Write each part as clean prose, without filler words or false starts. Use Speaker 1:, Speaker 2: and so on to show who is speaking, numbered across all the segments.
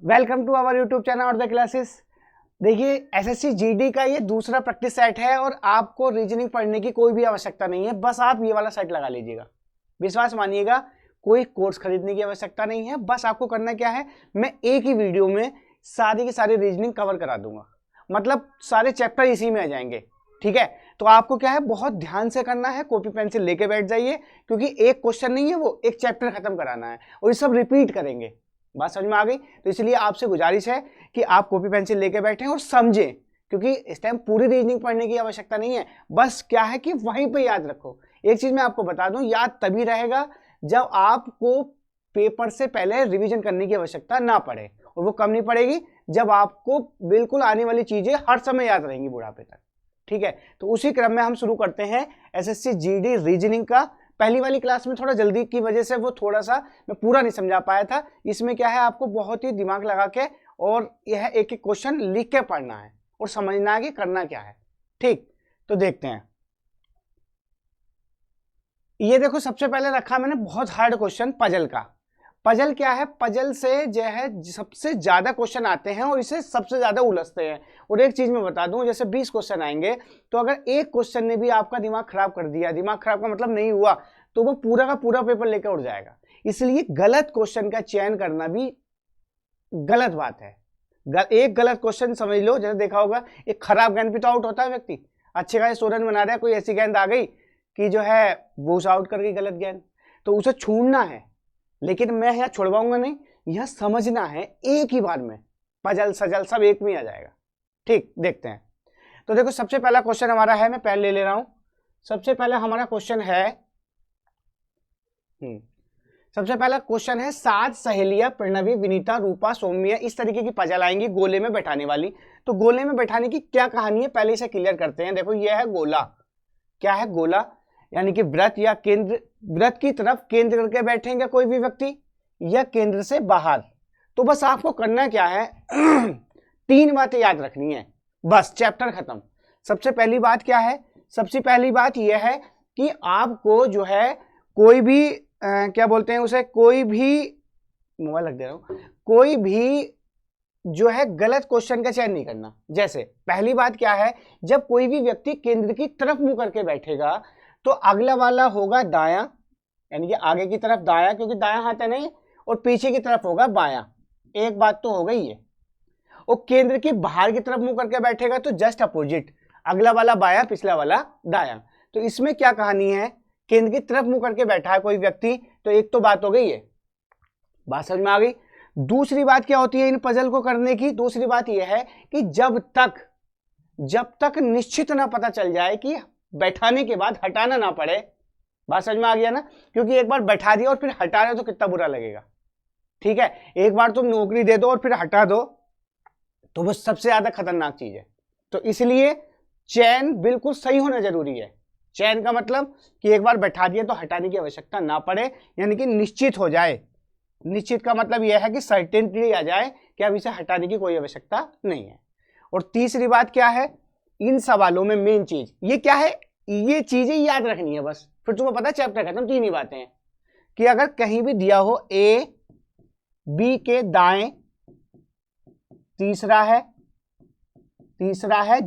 Speaker 1: Welcome to our YouTube channel और the classes. देखिए, SSC GD का ये दूसरा प्रैक्टिस सेट है और आपको रीजनिंग पढ़ने की कोई भी आवश्यकता नहीं है। बस आप ये वाला सेट लगा लीजिएगा, विश्वास मानिएगा। कोई कोर्स खरीदने की आवश्यकता नहीं है। बस आपको करना क्या है, मैं एक ही वीडियो में सारी की सारी रीजनिंग कवर करा दूंगा, मतलब सारे चैप्टर इसी में आ जाएंगे। ठीक है, तो आपको क्या है, बहुत ध्यान से करना है। कॉपी पेंसिल लेके बैठ जाइए, क्योंकि एक क्वेश्चन नहीं है, वो एक चैप्टर खत्म कराना है और ये सब रिपीट करेंगे। बात समझ में आ गई? तो इसलिए आपसे गुजारिश है कि आप कॉपी पेंसिल लेके बैठें और समझें, क्योंकि इस टाइम पूरी रीजनिंग पढ़ने की आवश्यकता नहीं है। बस क्या है कि वहीं पे याद रखो। एक चीज मैं आपको बता दूं, याद तभी रहेगा जब आपको पेपर से पहले रिवीजन करने की आवश्यकता ना पड़े। और वो कब नहीं पड़ेगी, जब आपको बिल्कुल आने वाली चीजें हर समय याद रहेंगी बुढ़ापे तक। ठीक है, तो उसी क्रम में हम शुरू करते हैं एसएससी जीडी रीजनिंग का। पहली वाली क्लास में थोड़ा जल्दी की वजह से वो थोड़ा सा मैं पूरा नहीं समझा पाया था। इसमें क्या है, आपको बहुत ही दिमाग लगा के और यह एक एक क्वेश्चन लिख के पढ़ना है और समझना है कि करना क्या है। ठीक, तो देखते हैं। ये देखो, सबसे पहले रखा मैंने बहुत हार्ड क्वेश्चन पजल का। पजल क्या है, पजल से जो है सबसे ज्यादा क्वेश्चन आते हैं और इसे सबसे ज्यादा उलझते हैं। और एक चीज मैं बता दूं, जैसे 20 क्वेश्चन आएंगे, तो अगर एक क्वेश्चन ने भी आपका दिमाग खराब कर दिया, दिमाग खराब का मतलब नहीं हुआ, तो वो पूरा का पूरा पेपर लेकर उड़ जाएगा। इसलिए गलत क्वेश्चन का चयन करना भी गलत बात है। एक गलत क्वेश्चन समझ लो, जैसे देखा होगा, एक खराब गेंद पे तो आउट होता है व्यक्ति। अच्छे खासे 100 रन बना रहा है, कोई ऐसी गेंद आ गई कि जो है वो उसे आउट कर गई, गलत गेंद, तो उसे छूना है। लेकिन मैं यहाँ छुड़वाऊंगा नहीं, यहाँ समझना है एक ही बार में। पजल सजल सब एक में आ जाएगा। ठीक, देखते हैं। तो देखो, सबसे पहला क्वेश्चन हमारा है, मैं पेन ले रहा हूं। सबसे पहला हमारा क्वेश्चन है, सबसे पहला क्वेश्चन है, 7 सहेलियां प्रणवी, विनीता, रूपा, सौम्या, इस तरीके की पजल आएंगी गोले में बैठाने वाली। तो गोले में बैठाने की क्या कहानी है, पहले इसे क्लियर करते हैं। देखो, यह है गोला। क्या है, गोला, यानी कि वृत्त या केंद्र। वृत्त की तरफ केंद्र करके बैठेंगे कोई भी व्यक्ति, या केंद्र से बाहर। तो बस आपको करना क्या है, 3 बातें याद रखनी है, बस चैप्टर खत्म। सबसे पहली बात क्या है, सबसे पहली बात यह है कि आपको जो है कोई भी क्या बोलते हैं उसे, कोई भी, मोबाइल रख दे रहा हूं, कोई भी जो है गलत क्वेश्चन का चयन नहीं करना। जैसे पहली बात क्या है, जब कोई भी व्यक्ति केंद्र की तरफ मुंह करके बैठेगा, तो अगला वाला होगा दायां, यानी कि आगे की तरफ दायां, क्योंकि दायां हाथ है नहीं, और पीछे की तरफ होगा बायां। एक बात तो हो गई है। और केंद्र की बाहर की तरफ मुंह करके बैठेगा तो जस्ट अपोजिट, अगला वाला बायां, पिछला वाला दायां। तो इसमें क्या कहानी है, केंद्र की तरफ मुंह करके बैठा है कोई व्यक्ति, तो एक तो बात हो गई है। बात समझ में आ गई? दूसरी बात क्या होती है इन पजल को करने की, दूसरी बात यह है कि जब तक निश्चित ना पता चल जाए कि बैठाने के बाद हटाना ना पड़े। बात समझ में आ गया ना? क्योंकि एक बार बैठा दिया और फिर हटा रहे तो कितना बुरा लगेगा। ठीक है, एक बार तुम नौकरी दे दो और फिर हटा दो, तो वो सबसे ज्यादा खतरनाक चीज है। तो इसलिए चयन बिल्कुल सही होना जरूरी है। चयन का मतलब कि एक बार बैठा दिया तो हटाने की आवश्यकता ना पड़े, यानी कि निश्चित हो जाए। निश्चित का मतलब यह है कि सर्टेनिटी आ जाए कि अब इसे हटाने की कोई आवश्यकता नहीं है। और तीसरी बात क्या है, इन सवालों में मेन चीज ये क्या है, ये चीजें याद रखनी है बस, फिर तुम्हें पता चैप्टर खत्म। 3 ही बातें हैं कि अगर कहीं भी दिया हो ए बी के दाएं, तीसरा है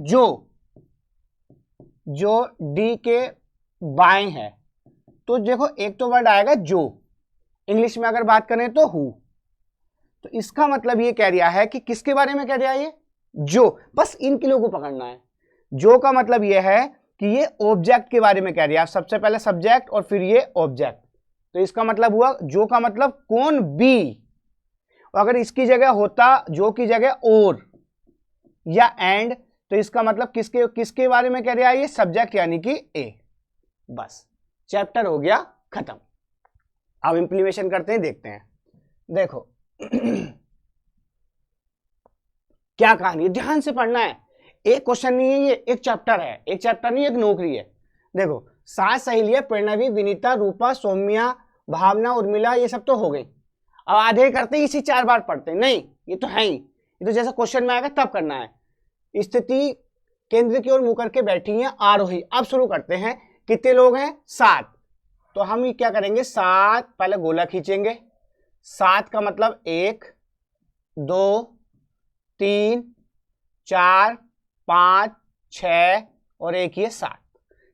Speaker 1: जो डी के बाएं है। तो देखो, एक तो वर्ड आएगा जो, इंग्लिश में अगर बात करें तो हु। तो इसका मतलब ये कह रहा है कि किसके बारे में कह रहा है ये, जो। बस इन किलो को पकड़ना है। जो का मतलब ये है कि ये ऑब्जेक्ट के बारे में कह रहा है। सबसे पहले सब्जेक्ट और फिर ये ऑब्जेक्ट। तो इसका मतलब हुआ, जो का मतलब कौन, बी। अगर इसकी जगह होता जो की जगह और या एंड, तो इसका मतलब किसके बारे में कह रहा है ये, सब्जेक्ट यानी कि ए। बस चैप्टर हो गया खत्म। अब इंप्लीमेशन करते हैं, देखते हैं। देखो क्या कहानी, ध्यान से पढ़ना है। एक क्वेश्चन नहीं है ये, एक चैप्टर है। एक चैप्टर नहीं, एक नौकरी है। देखो, 7 सहेलियां प्रणवी, विनीता, रूपा, सौम्या, भावना, उर्मिला, ये सब तो हो गई। अब आधे करते ही इसी 4 बार पढ़ते नहीं, ये तो है ही। ये तो जैसा क्वेश्चन में आएगा तब करना है। स्थिति केंद्र की ओर मुंह करके बैठी है आरोही। अब शुरू करते हैं। कितने लोग हैं, 7। तो हम क्या करेंगे, 7 पहले गोला खींचेंगे। 7 का मतलब 1 2 3 4 5 6 और एक ये 7।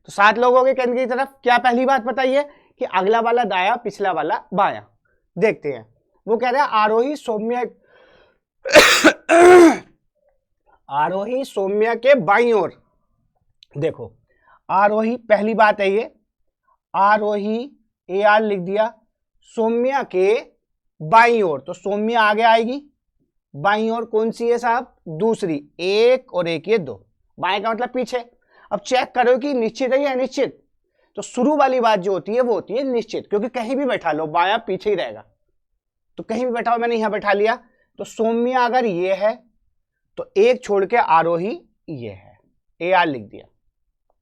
Speaker 1: तो 7 लोग हो गए केंद्र की तरफ। क्या पहली बात बताइए कि अगला वाला दाया, पिछला वाला बाया। देखते हैं, वो कह रहा है आरोही सौम्य आरोही सौम्य के बाईं ओर। देखो आरोही पहली बात है, ये आरोही ए आर लिख दिया, सौम्य के बाईं ओर, तो सौम्य आगे आएगी, बाईं ओर कौन सी है साहब? दूसरी। एक और एक ये 2, बाएं का मतलब पीछे। अब चेक करो कि निश्चित है या अनिश्चित। तो शुरू वाली बात जो होती है वो होती है निश्चित, क्योंकि कहीं भी बैठा लो बाया पीछे ही रहेगा। तो कहीं भी बैठा हो, मैंने यहां बैठा लिया, तो सौम्य अगर ये है तो एक छोड़ के आरोही ये है, ए आर लिख दिया,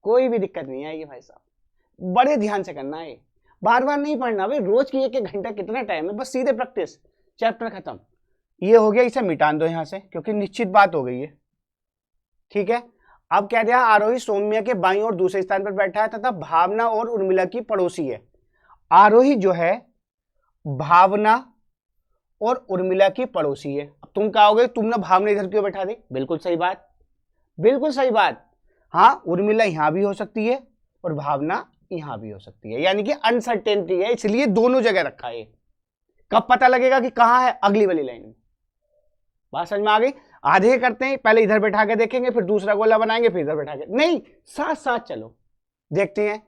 Speaker 1: कोई भी दिक्कत नहीं आएगी भाई साहब। बड़े ध्यान से करना है, बार बार नहीं पढ़ना भाई, रोज की 1-1 घंटा कितना टाइम है, बस सीधे प्रैक्टिस, चैप्टर खत्म। ये हो गया, इसे मिटान दो यहां से क्योंकि निश्चित बात हो गई है। ठीक है, अब कह दिया आरोही सौम्य के बाईं ओर दूसरे स्थान पर बैठा है तथा भावना और उर्मिला की पड़ोसी है। आरोही जो है भावना और उर्मिला की पड़ोसी है। अब तुम कहोगे तुमने भावना इधर क्यों बैठा दी? बिल्कुल सही बात, बिल्कुल सही बात। हाँ, उर्मिला यहां भी हो सकती है और भावना यहां भी हो सकती है, यानी कि अनसर्टेनिटी है, इसलिए दोनों जगह रखा है। कब पता लगेगा कि कहां है? अगली वाली लाइन में। बात समझ में आ गई? आधे करते हैं, पहले इधर बैठा के देखेंगे, फिर दूसरा गोला बनाएंगे, फिर इधर बैठा के, नहीं, साथ साथ चलो। देखते हैं,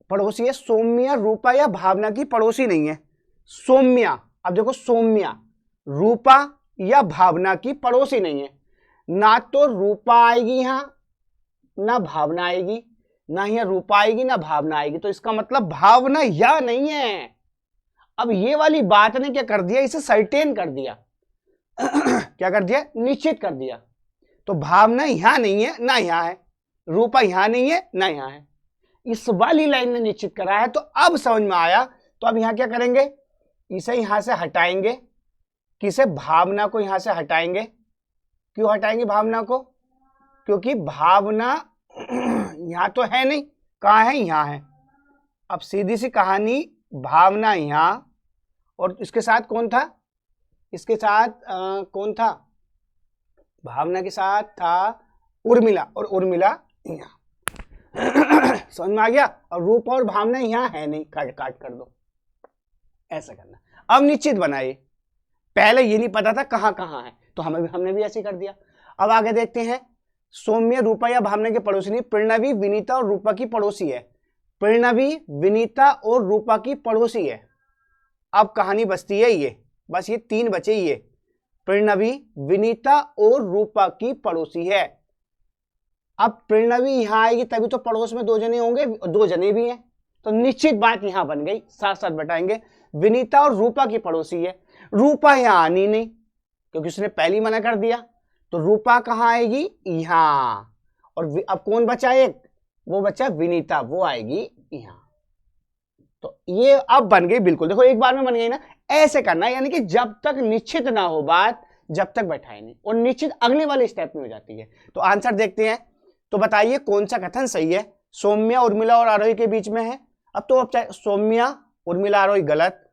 Speaker 1: पड़ोसी है सौम्या, रूपा या भावना की पड़ोसी नहीं है, सौम्या। अब देखो सौम्या रूपा या भावना की पड़ोसी नहीं है, ना तो रूपा आएगी यहां ना भावना आएगी, ना ही रूपा आएगी ना भावना आएगी, तो इसका मतलब भावना या नहीं है। अब ये वाली बात ने क्या कर दिया? इसे सर्टेन कर दिया क्या कर दिया? निश्चित कर दिया। तो भावना यहां नहीं है ना यहां है, रूपा यहां नहीं है ना यहां है, इस वाली लाइन ने निश्चित करा है। तो अब समझ में आया। तो अब यहां क्या करेंगे? इसे यहां से हटाएंगे, किसे? भावना को यहां से हटाएंगे। क्यों हटाएंगे भावना को? क्योंकि भावना यहां तो है नहीं, कहां है? यहां है। अब सीधी सी कहानी, भावना यहां और इसके साथ कौन था? इसके साथ कौन था? भावना के साथ था उर्मिला, और उर्मिला यहां समझ में आ गया? और रूप और भावना यहां है नहीं, काट काट कर दो, ऐसा करना। अब निश्चित बनाइए, पहले ये नहीं पता था कहां कहां है, तो हमने भी ऐसे कर दिया। अब आगे देखते हैं, सौम्य रूपा या भावना के पड़ोसी नहीं, प्रणवी विनीता और रूपा की पड़ोसी है। प्रणवी विनीता और रूपा की पड़ोसी है। अब कहानी बचती है ये, बस ये 3 बचे, ये प्रणवी विनीता और रूपा की पड़ोसी है। अब प्रणवी यहां आएगी तभी तो पड़ोस में 2 जने होंगे, 2 जने भी हैं, तो निश्चित बात यहां बन गई, साथ साथ बैठाएंगे। विनीता और रूपा की पड़ोसी है, रूपा यहां आनी नहीं क्योंकि उसने पहली मना कर दिया, तो रूपा कहां आएगी? यहां। और अब कौन बचा? एक वो बचा विनीता, वो आएगी यहां। तो ये अब बन गई, बिल्कुल देखो एक बार में बन गई ना। ऐसे करना है, यानी कि जब तक निश्चित ना हो बात, जब तक बैठाए नहीं, और निश्चित अगले वाले स्टेप में हो जाती है। तो आंसर देखते हैं, तो बताइए कौन सा कथन सही है? सौम्या उर्मिला और आरोही के बीच में है। अब तो अब सौम्या उर्मिला आरोही गलत,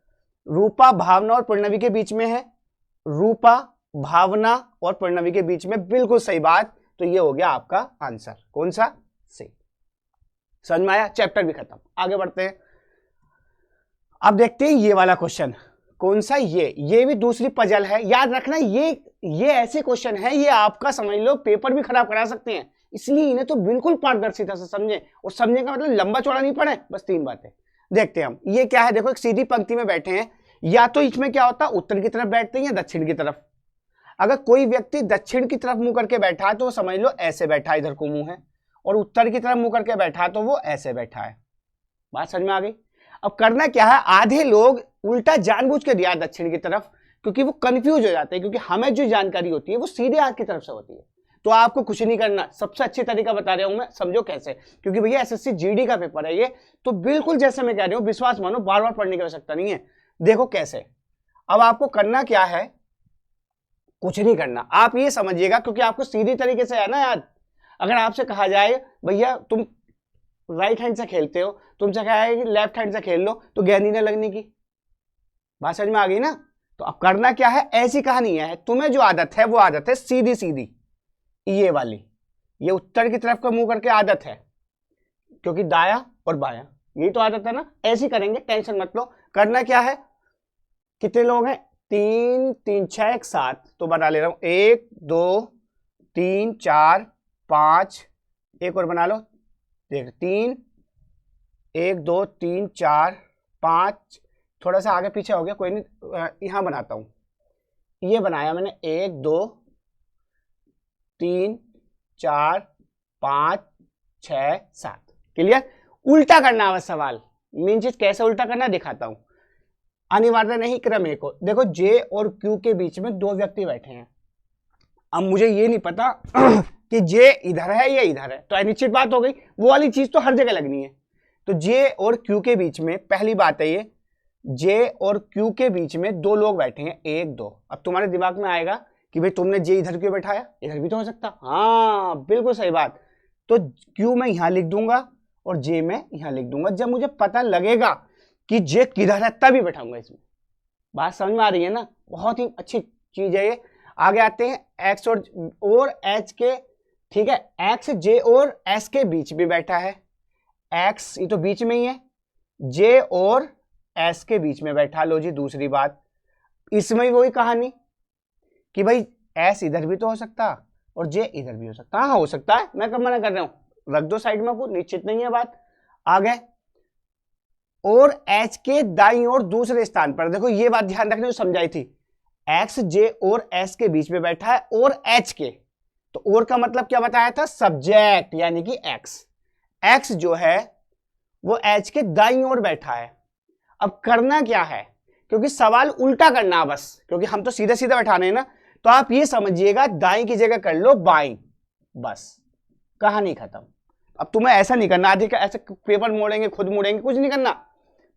Speaker 1: रूपा भावना और प्रणवी के बीच में है, रूपा भावना और प्रणवी के बीच में, बिल्कुल सही बात। तो ये हो गया आपका आंसर, कौन सा? सही। समझ में आया? चैप्टर भी खत्म, आगे बढ़ते हैं। अब देखते हैं ये वाला क्वेश्चन, कौन सा? ये भी दूसरी पजल है, याद रखना। ये ऐसे क्वेश्चन है, ये आपका समझ लो पेपर भी खराब करा सकते हैं, इसलिए इन्हें तो बिल्कुल पारदर्शिता से समझें, और समझने का मतलब लंबा चौड़ा नहीं पढ़े, बस 3 बातें। देखते हैं हम, ये क्या है? देखो एक सीधी पंक्ति में बैठे हैं, या तो इसमें क्या होता है, उत्तर की तरफ बैठते हैं या दक्षिण की तरफ। अगर कोई व्यक्ति दक्षिण की तरफ मुंह करके बैठा है तो समझ लो ऐसे बैठा है, इधर को मुंह है, और उत्तर की तरफ मुंह करके बैठा है तो वो ऐसे बैठा है। बात समझ में आ गई? अब करना क्या है, आधे लोग उल्टा जानबूझ के दिया दक्षिण की तरफ, क्योंकि वो कंफ्यूज हो जाते हैं, क्योंकि हमें जो जानकारी होती है वो सीधे हाथ की तरफ से होती है। तो आपको कुछ नहीं करना, सबसे अच्छी तरीका बता रहा हूं मैं, समझो कैसे, क्योंकि भैया एसएससी जीडी का पेपर है ये, तो बिल्कुल जैसे मैं कह रही हूं विश्वास मानो, बार बार पढ़ने की आवश्यकता नहीं है। देखो कैसे, अब आपको करना क्या है, कुछ नहीं करना, आप ये समझिएगा, क्योंकि आपको सीधी तरीके से है ना याद। अगर आपसे कहा जाए भैया तुम राइट हैंड से खेलते हो, तुमसे कहा है कि लेफ्ट हैंड से खेल लो, तो गहरी न लगने की। बात समझ में आ गई ना? तो अब करना क्या है, ऐसी कहानी है, तुम्हें जो आदत है वो आदत है सीधी सीधी, ये वाली, ये उत्तर की तरफ का मुंह करके आदत है, क्योंकि दाया और बाया यही तो आदत है ना, ऐसी करेंगे, टेंशन मत लो। करना क्या है, कितने लोग हैं, 3 3 6 1 7, तो बना ले रहा हूं, 1 2 3 4 5, एक और बना लो, देख 3 1 2 3 4 5, थोड़ा सा आगे पीछे हो गया, कोई नहीं, यहां बनाता हूं, ये बनाया मैंने 1 2 3 4 5 6 7, क्लियर। उल्टा करना है सवाल, मेन चीज कैसे उल्टा करना दिखाता हूं। अनिवार्य नहीं, क्रम एक हो, देखो जे और क्यू के बीच में दो व्यक्ति बैठे हैं, अब मुझे ये नहीं पता कि जे इधर है या इधर है, तो निश्चित बात हो गई, वो वाली चीज तो हर जगह लगनी है। तो जे और क्यू के बीच में, पहली बात है ये, जे और क्यू के बीच में दो लोग बैठे हैं, 1 2, अब तुम्हारे दिमाग में आएगा कि भाई तुमने जे इधर क्यों बैठाया, इधर भी तो हो सकता, हाँ बिल्कुल सही बात। तो क्यू मैं यहां लिख दूंगा और जे मैं यहां लिख दूंगा, जब मुझे पता लगेगा कि जे किधर है तभी बैठाऊंगा इसमें। बात समझ में आ रही है ना, बहुत ही अच्छी चीज है ये। आगे आते हैं, एक्स और एच के, ठीक है, एक्स जे और एस के बीच में बैठा है, एक्स ये तो बीच में ही है, जे और एस के बीच में बैठा, लो जी दूसरी बात, इसमें भी वही कहानी कि भाई एस इधर भी तो हो सकता और जे इधर भी हो सकता, हाँ हो सकता है, मैं कब मना कर रहा हूं, रख दो साइड में, को निश्चित नहीं है बात। आगे, और एच के दाईं ओर दूसरे स्थान पर, देखो ये बात ध्यान रखने जो समझाई थी, एक्स जे और एस के बीच में बैठा है और एच के, तो और का मतलब क्या बताया था, सब्जेक्ट, यानी कि एक्स, एक्स जो है वो एच के दाईं ओर बैठा है। अब करना क्या है, क्योंकि सवाल उल्टा करना है बस, क्योंकि हम तो सीधे सीधे बैठाने हैं ना, तो आप ये समझिएगा दाईं की जगह कर लो बाईं, बस कहानी खत्म। अब तुम्हें ऐसा नहीं करना, आधे का ऐसे पेपर मोड़ेंगे खुद मोड़ेंगे, कुछ नहीं करना,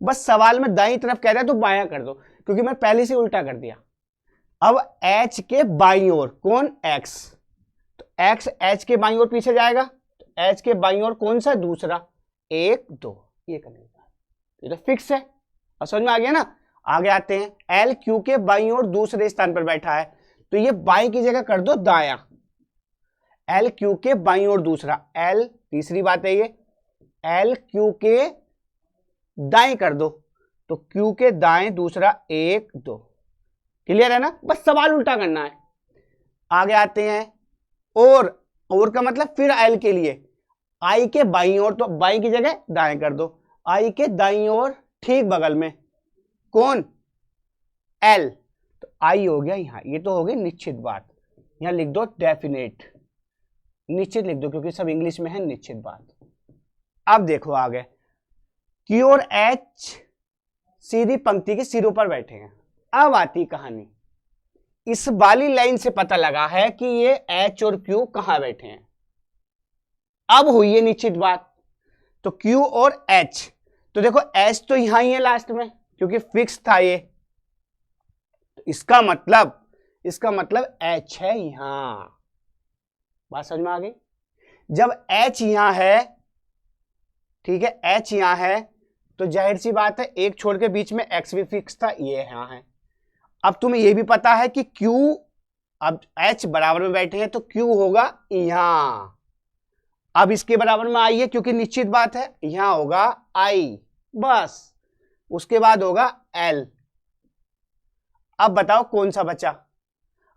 Speaker 1: बस सवाल में दाईं तरफ कह रहा है तो बायां कर दो, क्योंकि मैं पहले से उल्टा कर दिया। अब एच के बाईं ओर कौन, एक्स, तो एक्स एच के बाईं ओर पीछे जाएगा, तो एच के बाईं ओर कौन सा, दूसरा, 1 2, ये करने का, ये तो फिक्स है, और समझ में आ गया ना। आगे आते हैं, एल क्यू के बाईं ओर दूसरे स्थान पर बैठा है, तो ये बाईं की जगह कर दो दायां, एल क्यू के बाईं ओर दूसरा, एल तीसरी बात है ये, एल क्यू के दाएं कर दो, तो क्यू के दाएं दूसरा, 1 2, क्लियर है ना, बस सवाल उल्टा करना है। आगे आते हैं, और का मतलब फिर एल के लिए, आई के बाईं ओर, तो बाईं की जगह दाएं कर दो, आई के दाईं ओर ठीक बगल में कौन, एल, तो आई हो गया यहां, ये तो हो गई निश्चित बात, यहां लिख दो डेफिनेट, निश्चित लिख दो क्योंकि सब इंग्लिश में है, निश्चित बात। अब देखो आगे, क्यू और एच सीधी पंक्ति के सिरों पर बैठे हैं, अब आती कहानी, इस वाली लाइन से पता लगा है कि ये एच और क्यू कहां बैठे हैं, अब हुई है निश्चित बात, तो क्यू और एच, तो देखो एच तो यहां ही है लास्ट में क्योंकि फिक्स था ये, तो इसका मतलब एच है यहां, बात समझ में आ गई। जब एच यहां है, ठीक है, एच यहां है, तो जाहिर सी बात है एक छोड़ के बीच में एक्स भी फिक्स था, ये यहां है। अब तुम्हें यह भी पता है कि क्यू, अब एच बराबर में बैठे हैं तो क्यू होगा यहां, अब इसके बराबर में आई है क्योंकि निश्चित बात है, यहां होगा आई, बस उसके बाद होगा एल। अब बताओ कौन सा बचा,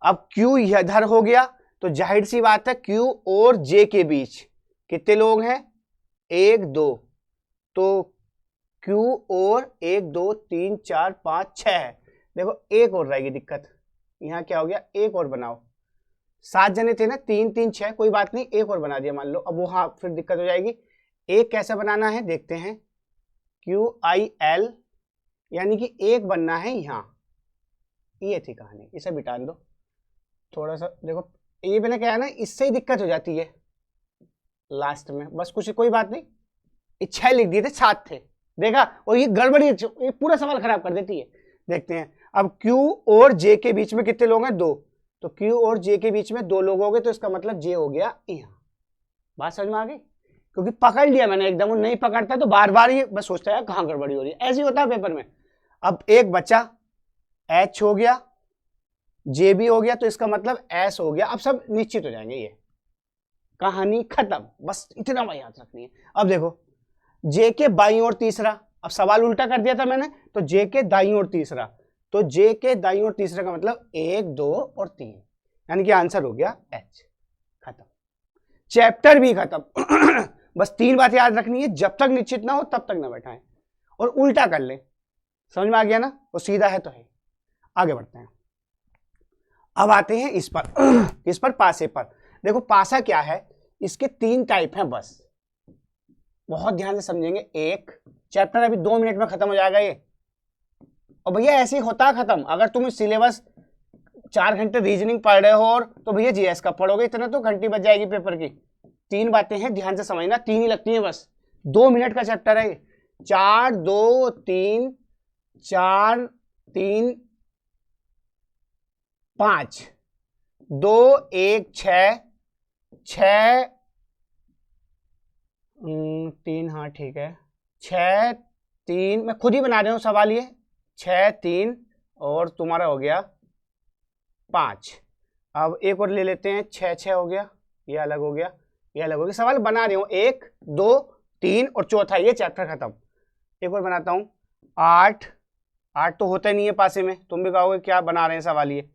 Speaker 1: अब क्यू इधर हो गया, तो जाहिर सी बात है क्यू और जे के बीच कितने लोग हैं, 1 2, तो क्यू और 1 2 3 4 5 6 है, देखो एक और रहेगी दिक्कत, यहां क्या हो गया, एक और बनाओ, 7 जने थे ना, 3 3 6, कोई बात नहीं, एक और बना दिया मान लो, अब वो हाँ फिर दिक्कत हो जाएगी, एक कैसे बनाना है देखते हैं, क्यू आई एल, यानी कि एक बनना है यहां, ये थी कहानी, इसे बिटा दो थोड़ा सा, देखो ये मैंने क्या है ना, इससे ही दिक्कत हो जाती है लास्ट में, बस कुछ कोई बात नहीं, 6 लिख दिए थे 7 थे, देखा, और ये गड़बड़ी ये पूरा सवाल खराब कर देती है। देखते हैं, अब Q और J के बीच में कितने लोग हैं, 2, तो Q और J के बीच में 2 लोग हो गए, तो इसका मतलब J हो गया यहाँ, बात समझ में आ गई, क्योंकि पकड़ लिया मैंने एकदम, वो नहीं पकड़ता तो बार बार ये बस सोचता है कहाँ गड़बड़ी हो रही है, ऐसे ही होता है पेपर में। अब एक बच्चा, H हो गया, J भी हो गया, तो इसका मतलब S हो गया। अब सब निश्चित हो जाएंगे, ये कहानी खत्म। बस इतना बात याद रखनी है। अब देखो J के बाईं ओर तीसरा, अब सवाल उल्टा कर दिया था मैंने, तो J के दाईं ओर तीसरा, तो J के दाईं ओर तीसरा का मतलब 1 2 और 3, यानी कि आंसर हो गया H। खत्म, चैप्टर भी खत्म। बस 3 बात याद रखनी है, जब तक निश्चित ना हो तब तक ना बैठाएं, और उल्टा कर ले। समझ में आ गया ना? वो सीधा है तो है। आगे बढ़ते हैं। अब आते हैं इस पर, इस पर पासे पर। देखो पासा क्या है, इसके 3 टाइप हैं बस, बहुत ध्यान से समझेंगे। एक चैप्टर अभी 2 मिनट में खत्म हो जाएगा ये, और भैया ऐसे ही होता है खत्म। अगर तुम सिलेबस 4 घंटे रीजनिंग पढ़ रहे हो और तो भैया जीएस का पढ़ोगे, इतना तो घंटी बच जाएगी पेपर की। 3 बातें हैं, ध्यान से समझना, 3 ही लगती हैं बस, 2 मिनट का चैप्टर है ये। 4 2 3 4 3 5 2 1 6 6 3, हाँ ठीक है, 6 3, मैं खुद ही बना रहा हूँ सवाल ये, 6 3 और तुम्हारा हो गया 5। अब एक और ले लेते हैं, 6 6 हो गया, ये अलग हो गया, ये अलग हो गया। सवाल बना रही हूँ 1 2 3 और चौथा, ये चैप्टर खत्म। एक और बनाता हूँ, 8 8 तो होता नहीं है पासे में, तुम भी कहोगे क्या बना रहे हैं सवाल ये,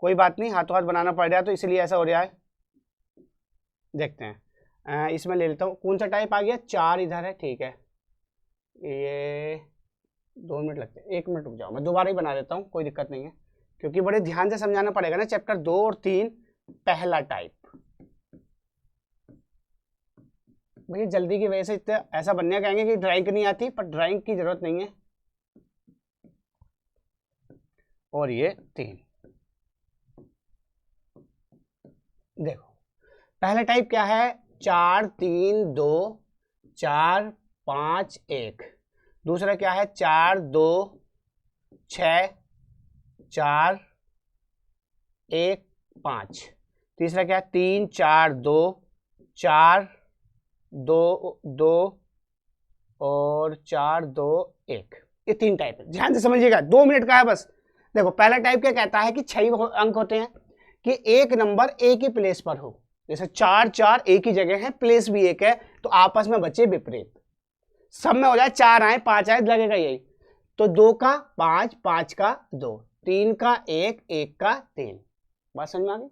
Speaker 1: कोई बात नहीं, हाथों हाथ बनाना पड़ रहा है तो इसलिए ऐसा हो रहा है। देखते हैं, इसमें ले लेता हूँ, कौन सा टाइप आ गया, 4 इधर है, ठीक है। ये 2 मिनट लगते हैं, 1 मिनट रुक जाओ, मैं दोबारा ही बना देता हूँ, कोई दिक्कत नहीं है, क्योंकि बड़े ध्यान से समझाना पड़ेगा ना। चैप्टर 2 और 3 पहला टाइप, भैया जल्दी की वजह से इतना ऐसा बनने कहेंगे कि ड्राइंग नहीं आती, पर ड्राइंग की जरूरत नहीं है। और ये 3, देखो पहला टाइप क्या है, 4 3 2 4 5 1। दूसरा क्या है, 4 2 6 4 1 5। तीसरा क्या है, 3 4 2 4 2 2 और 4 2 1। ये 3 टाइप है, ध्यान से समझिएगा, 2 मिनट का है बस। देखो पहला टाइप क्या कहता है कि 6 अंक होते हैं, कि एक नंबर एक ही प्लेस पर हो, जैसे 4 4 एक ही जगह है, प्लेस भी एक है, तो आपस में बचे विपरीत। सब में हो जाए 4 आए 5 आए, लगेगा यही, तो 2 का 5 5 का 2 3 का 1 1 का 3। बात समझ में आ गई?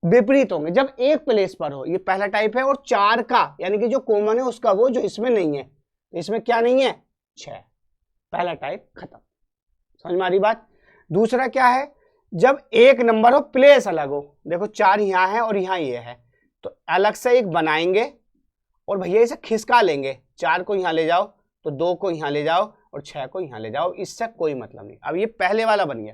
Speaker 1: विपरीत होंगे जब एक प्लेस पर हो, ये पहला टाइप है। और 4 का यानी कि जो कॉमन है उसका वो, जो इसमें नहीं है, इसमें क्या नहीं है, 6। पहला टाइप खत्म, समझ में आ रही बात? दूसरा क्या है, जब एक नंबर हो प्लेस अलग हो, देखो 4 यहाँ है और यहाँ ये है, तो अलग से एक बनाएंगे और भैया इसे खिसका लेंगे, 4 को यहाँ ले जाओ तो 2 को यहाँ ले जाओ और 6 को यहाँ ले जाओ, इससे कोई मतलब नहीं। अब ये पहले वाला बन गया,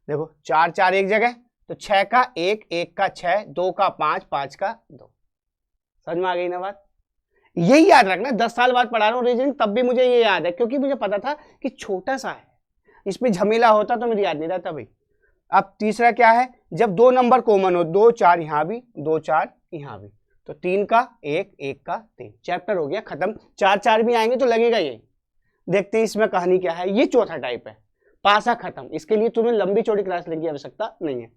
Speaker 1: देखो 4 4 एक जगह, तो 6 का 1 1 का 6 2 का 5 5 का 2। समझ में आ गई ना बात? यही याद रखना, 10 साल बाद पढ़ा रहा हूँ रीजनिंग, तब भी मुझे ये याद है, क्योंकि मुझे पता था कि छोटा सा है, इसमें झमेला होता तो मेरी याद नहीं रहता भाई। अब तीसरा क्या है, जब 2 नंबर कॉमन हो, 2 4 यहाँ भी 2 4 यहाँ भी, तो 3 का 1 1 का 3। चैप्टर हो गया खत्म। 4 4 भी आएंगे तो लगेगा ये। देखते हैं इसमें कहानी क्या है। ये चौथा टाइप है, पासा खत्म, इसके लिए तुम्हें लंबी चौड़ी क्लास लेने की आवश्यकता नहीं है।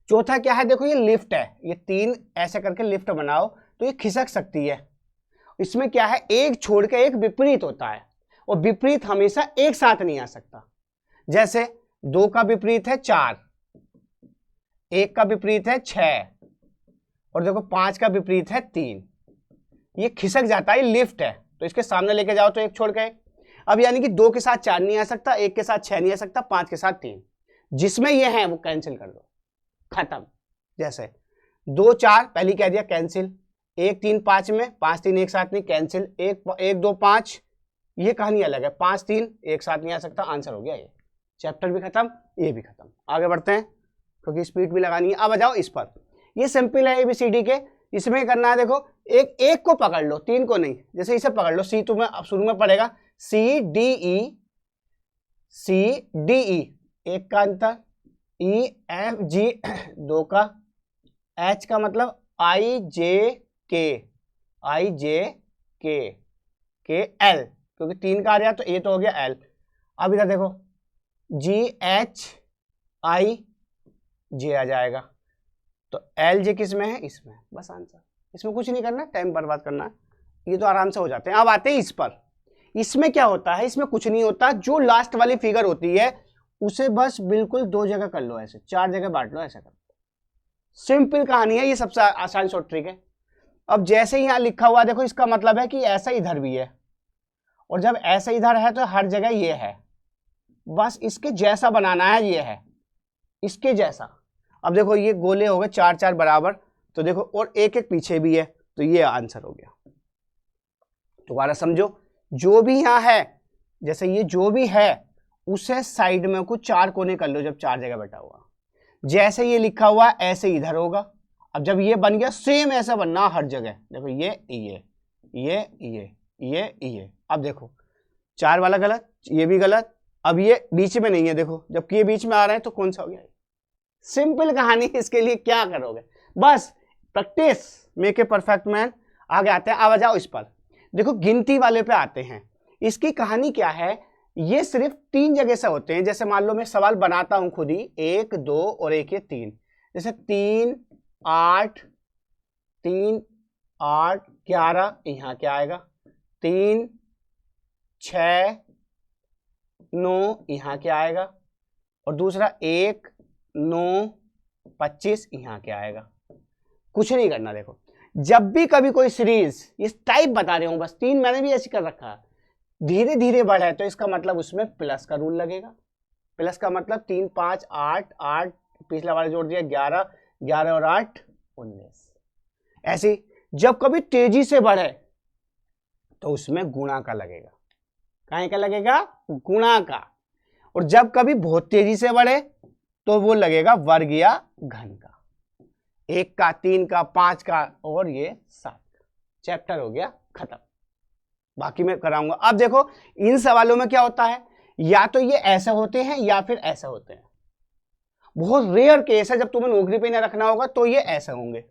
Speaker 1: चौथा क्या है, देखो ये लिफ्ट है, ये 3 ऐसे करके लिफ्ट बनाओ तो ये खिसक सकती है। इसमें क्या है, एक छोड़ के एक विपरीत होता है, और विपरीत हमेशा एक साथ नहीं आ सकता। जैसे 2 का विपरीत है 4, 1 का विपरीत है 6, और देखो 5 का विपरीत है 3। ये खिसक जाता है, लिफ्ट है, तो इसके सामने लेके जाओ तो एक छोड़ के। अब यानी कि 2 के साथ 4 नहीं आ सकता, 1 के साथ 6 नहीं आ सकता, 5 के साथ 3, जिसमें ये है वो कैंसिल कर दो, खत्म। जैसे 2 4 पहली कह दिया कैंसिल, 1 3 5 में 5 3 एक साथ नहीं, कैंसिल, 1 2 5, ये कहानी अलग है, 5 3 एक साथ नहीं आ सकता, आंसर हो गया ये। चैप्टर भी खत्म, ये भी खत्म। आगे बढ़ते हैं क्योंकि स्पीड भी लगानी है। अब आ जाओ इस पर, ये सिंपल है ABCD के। इसमें करना है, देखो एक को पकड़ लो, 3 को नहीं। जैसे इसे पकड़ लो, सी तुम्हें अब शुरू में पड़ेगा CDE, एक का अंतर, EFG 2 का, H का मतलब IJK KL, क्योंकि 3 का आ रहा तो ये तो हो गया L। अब इधर देखो GHIJ आ जाएगा। तो LJ किस में है? इसमें। बस आंसर, इसमें कुछ नहीं करना, टाइम बर्बाद करना है, ये तो आराम से हो जाते हैं। अब आते हैं इस पर। इसमें क्या होता है? इसमें कुछ नहीं होता, जो लास्ट वाली फिगर होती है उसे बस बिल्कुल 2 जगह कर लो, ऐसे 4 जगह बांट लो, ऐसा कर। सिंपल कहानी है, ये सबसे आसान शॉर्ट ट्रिक है। अब जैसे यहां लिखा हुआ देखो, इसका मतलब है कि ऐसा इधर भी है, और जब ऐसा इधर है तो हर जगह ये है, बस इसके जैसा बनाना है, ये है इसके जैसा। अब देखो ये गोले हो गए 4 4 बराबर, तो देखो और एक एक पीछे भी है, तो ये आंसर हो गया। दोबारा समझो, जो भी यहां है, जैसे ये जो भी है उसे साइड में कुछ 4 कोने कर लो, जब 4 जगह बैठा हुआ, जैसे ये लिखा हुआ ऐसे इधर होगा। अब जब ये बन गया सेम ऐसा बनना हर जगह, देखो ये। अब देखो 4 वाला गलत, ये भी गलत, अब ये बीच में नहीं है, देखो जबकि ये बीच में आ रहा है तो कौन सा हो गया? सिंपल कहानी। इसके लिए क्या करोगे? बस practice, make a perfect man. आगे आते हैं, अब जाओ इस पर। देखो गिनती वाले पे आते हैं। इसकी कहानी क्या है? ये सिर्फ 3 जगह से होते हैं। जैसे मान लो मैं सवाल बनाता हूं खुद ही, 1 2 और एक ये 3। जैसे 3 8 11, यहां क्या आएगा? 3 6 9, यहां क्या आएगा? और दूसरा 1 9 25, यहां क्या आएगा? कुछ नहीं करना। देखो जब भी कभी कोई सीरीज, इस टाइप बता रहे हूं बस, 3 मैंने भी ऐसे कर रखा है, धीरे धीरे बढ़े तो इसका मतलब उसमें प्लस का रूल लगेगा। प्लस का मतलब 3 5 8 8, पिछला वाला जोड़ दिया 11 11 और 8 19। ऐसे जब कभी तेजी से बढ़े तो उसमें गुणा का लगेगा। काहे का लगेगा? गुणा का। और जब कभी बहुत तेजी से बढ़े तो वो लगेगा वर्ग या घन का। 1 का, 3 का, 5 का और ये 7 का। चैप्टर हो गया खत्म, बाकी मैं कराऊंगा। अब देखो इन सवालों में क्या होता है, या तो ये ऐसे होते हैं या फिर ऐसे होते हैं। बहुत रेयर केस है, जब तुम्हें नौकरी पे ना रखना होगा तो ये ऐसे होंगे।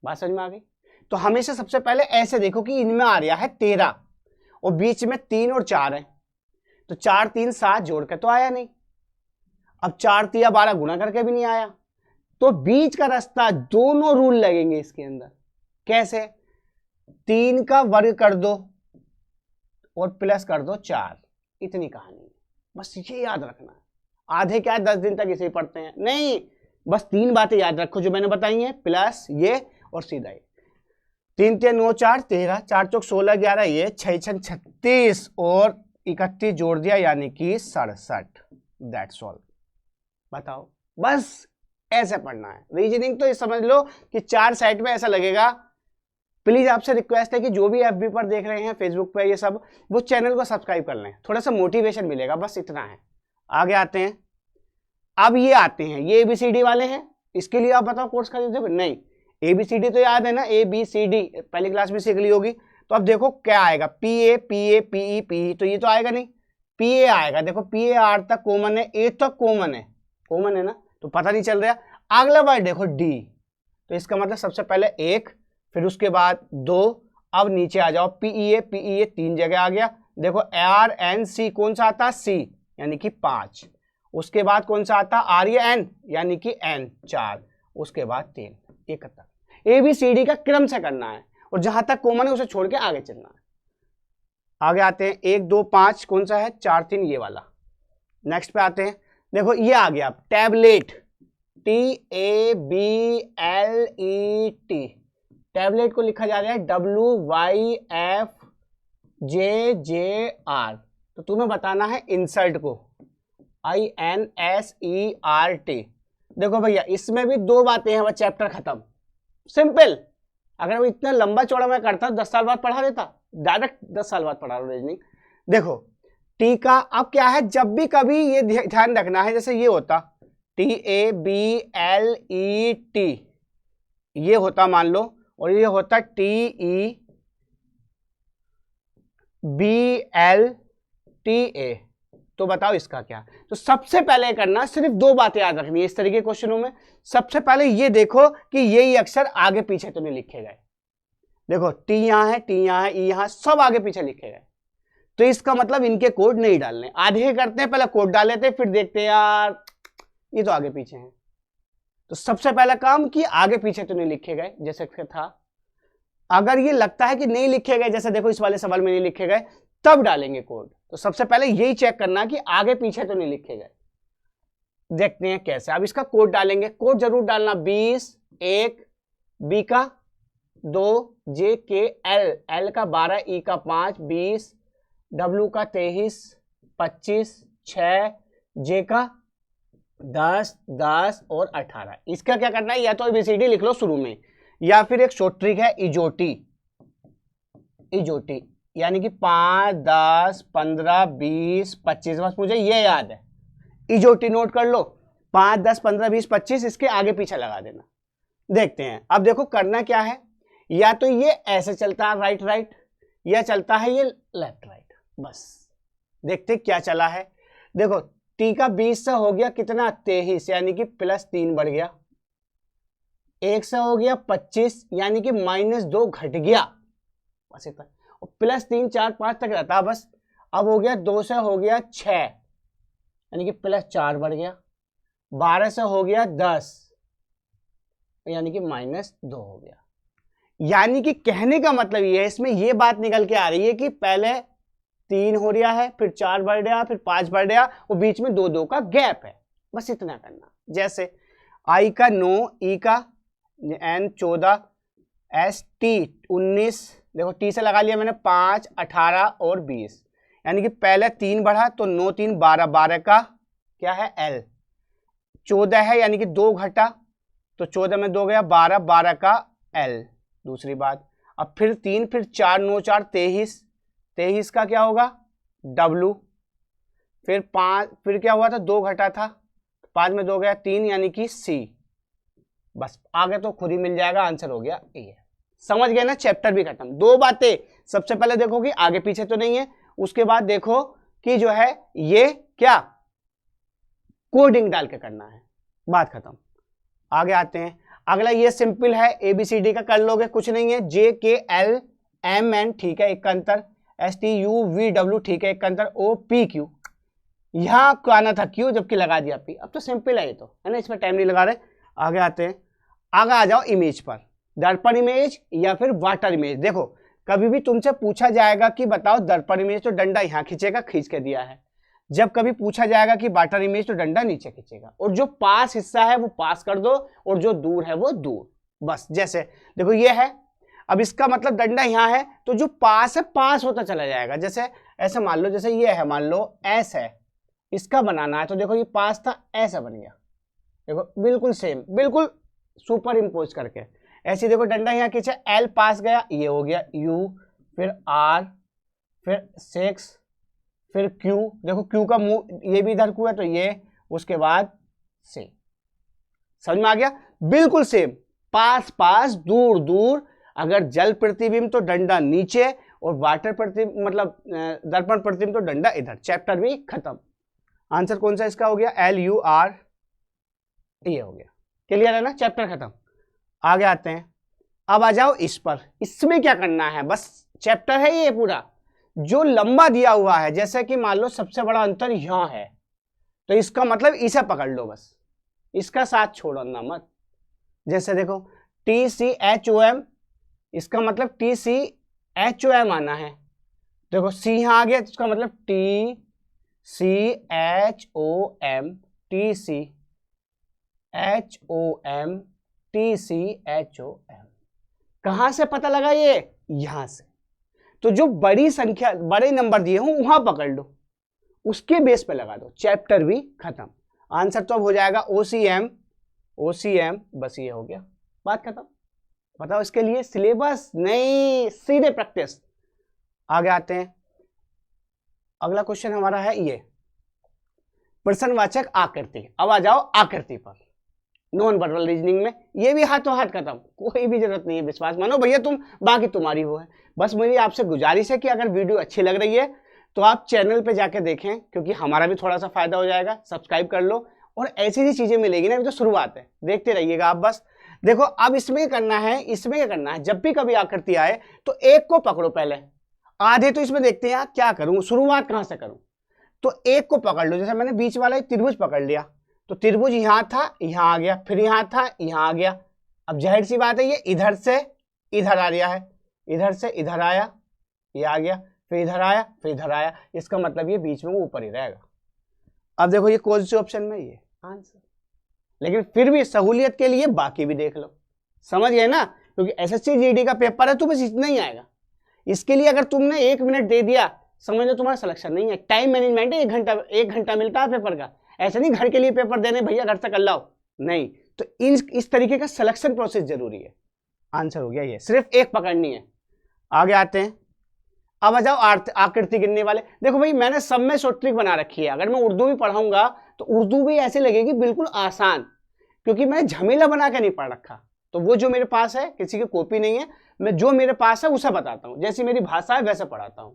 Speaker 1: बात समझ में आ गई? तो हमेशा सबसे पहले ऐसे देखो कि इनमें आ रहा है 13 और बीच में 3 और 4 है, तो 4 3 7 जोड़ के तो आया नहीं। अब 4 3 12 गुना करके भी नहीं आया, तो बीच का रास्ता, दोनों रूल लगेंगे इसके अंदर। कैसे? 3 का वर्ग कर दो और प्लस कर दो 4, इतनी कहानी है। बस ये याद रखना है। आधे क्या 10 दिन तक इसे पढ़ते हैं, नहीं, बस 3 बातें याद रखो जो मैंने बताई हैं, प्लस ये और सीधा ये। 3 3 9 4 13, 4 चौक 16 11, ये 6 6 36 और 31 जोड़ दिया यानी कि 67। That's all. बताओ, बस ऐसे पढ़ना है। रीजनिंग तो ये समझ लो कि 4 साइड में ऐसा लगेगा। प्लीज आपसे रिक्वेस्ट है कि जो भी एफबी पर देख रहे हैं, फेसबुक पे, ये सब, वो चैनल को सब्सक्राइब कर लें, थोड़ा सा मोटिवेशन मिलेगा, बस इतना है। आगे आते हैं। अब ये आते हैं, ये ABCD वाले हैं। इसके लिए आप बताओ कोर्स खरीदोगे? नहीं, ABCD तो याद है ना, ABCD पहली क्लास में सीख ली होगी। तो अब देखो क्या आएगा, PA PA PE PE, तो ये तो आएगा नहीं, PA आएगा। देखो PA R तक कॉमन है, A तक कॉमन है ना, तो पता नहीं चल रहा। अगला वर्ड देखो D, तो इसका मतलब सबसे पहले 1, फिर उसके बाद 2, अब नीचे आ जाओ, PEA 3 जगह आ गया। देखो RNC कौन सा आता? C, यानी कि 5। उसके बाद कौन सा आता? RN, यानी कि N 4, उसके बाद 3। एक तक ABCD का क्रम से करना है, और जहां तक कॉमन है उसे छोड़ के आगे चलना है। आगे आते हैं, 1 2 5 कौन सा है? 4 3, ये वाला। नेक्स्ट पे आते हैं, देखो ये आ गया टैबलेट, TABLET। टैबलेट को लिखा जा रहा है WYFJJR, तो तुम्हें बताना है इंसर्ट को, INSERT। देखो भैया इसमें भी 2 बातें हैं, वह चैप्टर खत्म। सिंपल। अगर वो इतना लंबा चौड़ा मैं करता 10 साल बाद पढ़ा देता, डायरेक्ट 10 साल बाद पढ़ा रहा हूं रीजनिंग। देखो टी का अब क्या है, जब भी कभी ये ध्यान रखना है, जैसे ये होता TABLET, ये होता मान लो, और ये होता TEBLTA, तो बताओ इसका क्या? तो सबसे पहले करना, सिर्फ 2 बातें याद रखनी है इस तरीके के क्वेश्चनों में। सबसे पहले ये देखो कि यही अक्षर आगे पीछे तो नहीं लिखे गए। देखो T यहां है, T यहां है, E यहां, सब आगे पीछे लिखे गए। तो इसका मतलब इनके कोड नहीं डालने। आधे करते हैं, पहले कोड डाल लेते हैं, फिर देखते हैं यार ये तो आगे पीछे हैं। तो सबसे पहला काम कि आगे पीछे तो नहीं लिखे गए जैसे था। अगर ये लगता है कि नहीं लिखे गए, जैसे देखो इस वाले सवाल में नहीं लिखे गए, तब डालेंगे कोड। तो सबसे पहले यही चेक करना कि आगे पीछे तो नहीं लिखे गए। देखते हैं कैसे। अब इसका कोड डालेंगे। कोड जरूर डालना 20, 1, बी का 2, जे के एल, एल का 12, ई का 5, 20, डब्ल्यू का 23, 25, 6, जे का 10, 10 और 18। इसका क्या करना है, या तो ABCD लिख लो शुरू में, या फिर एक शॉर्ट ट्रिक है इजोटी। इजोटी यानी कि 5, 10, 15, 20, 25। बस मुझे ये याद है, इजोटी नोट कर लो। 5, 10, 15, 20, 25 इसके आगे पीछे लगा देना। देखते हैं। अब देखो करना क्या है, या तो ये ऐसे चलता है राइट राइट, या चलता है ये लेफ्ट राइट। बस देखते क्या चला है। देखो टी का 20 से हो गया कितना 23, यानी कि +3 बढ़ गया। 1 से हो गया 25, यानी कि -2 घट गया। बस इतना। +3, 4, 5 तक रहता है बस। अब हो गया 2 से हो गया 6, यानी कि +4 बढ़ गया। 12 से हो गया 10, यानी कि -2 हो गया। यानी कि कहने का मतलब ये है, इसमें ये बात निकल के आ रही है कि पहले 3 हो रहा है, फिर 4 बढ़ गया, फिर 5 बढ़ गया, और बीच में 2 का गैप है। बस इतना करना। जैसे आई का 9, ई का N 14, एस टी 19, देखो टी से लगा लिया मैंने 5, 18 और 20, यानी कि पहले 3 बढ़ा तो 9, 3, 12, 12 का क्या है L, 14 है यानी कि 2 घटा तो 14 में 2 गया 12, 12 का L। दूसरी बात, अब फिर 3, फिर 4, 9, 4, 23, 23 का क्या होगा W। फिर 5, फिर क्या हुआ था 2 घटा था, 5 में 2 गया 3, यानी कि C। बस आगे तो खुद ही मिल जाएगा, आंसर हो गया ये। समझ गए ना, चैप्टर भी खत्म। 2 बातें, सबसे पहले देखो कि आगे पीछे तो नहीं है, उसके बाद देखो कि जो है ये क्या कोडिंग डाल के करना है। बात खत्म। आगे आते हैं। अगला ये सिंपल है, ABCD का कर लोगे, कुछ नहीं है। JKL MN ठीक है, एक का अंतर। STUVW ठीक है, एक का अंतर। OPQ यहां को आना था Q, जबकि लगा दिया P। अब तो सिंपल है ये तो, है ना, इसमें टाइम नहीं लगा रहे। आगे आते हैं। आगे आ जाओ इमेज पर, दर्पण इमेज या फिर वाटर इमेज। देखो कभी भी तुमसे पूछा जाएगा कि बताओ दर्पण इमेज, तो डंडा यहां खींचेगा, खींच के दिया है। जब कभी पूछा जाएगा कि वाटर इमेज, तो डंडा नीचे खींचेगा, और जो पास हिस्सा है वो पास कर दो, और जो दूर है वो दूर। बस जैसे देखो ये है, अब इसका मतलब डंडा यहाँ है, तो जो पास है पास होता चला जाएगा। जैसे ऐसे मान लो, जैसे ये है, मान लो S है, इसका बनाना है, तो देखो ये पास था, ऐसा बन गया। देखो बिल्कुल सेम, बिल्कुल सुपर इम्पोज करके। ऐसे देखो डंडा यहाँ खींचा, L पास गया, ये हो गया U, फिर R, फिर 6, फिर Q। देखो Q का मुंह ये भी इधर को है, तो ये, उसके बाद से। समझ में आ गया, बिल्कुल सेम, पास पास दूर दूर। अगर जल प्रतिबिंब तो डंडा नीचे, और वाटर प्रतिबिंब मतलब दर्पण प्रतिबिंब तो डंडा इधर। चैप्टर भी खत्म। आंसर कौन सा इसका हो गया, LUR, ये हो गया। क्लियर है ना, चैप्टर खत्म। आगे आते हैं। अब आ जाओ इस पर, इसमें क्या करना है, बस चैप्टर है ये पूरा, जो लंबा दिया हुआ है। जैसे कि मान लो सबसे बड़ा अंतर यहां है, तो इसका मतलब इसे पकड़ लो, बस इसका साथ छोड़ना मत। जैसे देखो TCHOM, इसका मतलब TCHOM आना है। देखो C यहां आ गया, तो इसका मतलब TCHOM, TCHOM, TCHOM। कहां से पता लगा ये, यहां से। तो जो बड़ी संख्या, बड़े नंबर दिए हों वहां पकड़ लो, उसके बेस पे लगा दो, चैप्टर भी खत्म। आंसर तो अब हो जाएगा OCM, OCM। बस ये हो गया, बात खत्म। बताओ इसके लिए सिलेबस नहीं, सीधे प्रैक्टिस। आगे आते हैं। अगला क्वेश्चन हमारा है ये, प्रश्नवाचक आकृति। अब आ जाओ आकृति पर, नॉन वर्बल रीजनिंग में। ये भी हाथों हाथ खत्म, कोई भी जरूरत नहीं है, विश्वास मानो भैया तुम, बाकी तुम्हारी वो है। बस मेरी आपसे गुजारिश है कि अगर वीडियो अच्छी लग रही है तो आप चैनल पे जाके देखें, क्योंकि हमारा भी थोड़ा सा फायदा हो जाएगा। सब्सक्राइब कर लो, और ऐसी ही चीजें मिलेगी ना, अभी तो शुरुआत है, देखते रहिएगा आप। बस देखो अब इसमें करना है, इसमें क्या करना है, जब भी कभी आकृति आए तो एक को पकड़ो पहले, आधे तो इसमें देखते हैं यार क्या करूं, शुरुआत कहां से करूं। तो एक को पकड़ लो, जैसे मैंने बीच वाला त्रिभुज पकड़ लिया, तो त्रिभुज यहां था यहां आ गया, फिर यहां था यहां आ गया। अब जाहिर सी बात है ये इधर से इधर आ रहा है, इधर से इधर आया, ये आ गया, फिर इधर आया, फिर इधर आया, इसका मतलब ये बीच में वो ऊपर ही रहेगा। अब देखो ये कौन से ऑप्शन में, ये आंसर। लेकिन फिर भी सहूलियत के लिए बाकी भी देख लो, समझ गए ना, क्योंकि एसएससी जीडी का पेपर है तो बस इतना ही आएगा। इसके लिए अगर तुमने 1 मिनट दे दिया, समझ लो तुम्हारा सिलेक्शन नहीं है। टाइम मैनेजमेंट है, 1 घंटा मिलता है पेपर का। ऐसा नहीं घर के लिए पेपर देने भैया घर से कर लाओ, नहीं। तो इस तरीके का सिलेक्शन प्रोसेस जरूरी है। आंसर हो गया ये, सिर्फ एक पकड़नी है। आगे आते हैं, अब आ जाओ आकृति गिनने वाले। देखो भाई मैंने सब में शॉर्ट ट्रिक बना रखी है, अगर मैं उर्दू भी पढ़ाऊंगा तो उर्दू भी ऐसे लगेगी बिल्कुल आसान, क्योंकि मैंने झमेला बना के नहीं पढ़ रखा। तो वो जो मेरे पास है, किसी की कॉपी नहीं है, मैं जो मेरे पास है उसे बताता हूं, जैसी मेरी भाषा है वैसे पढ़ाता हूं।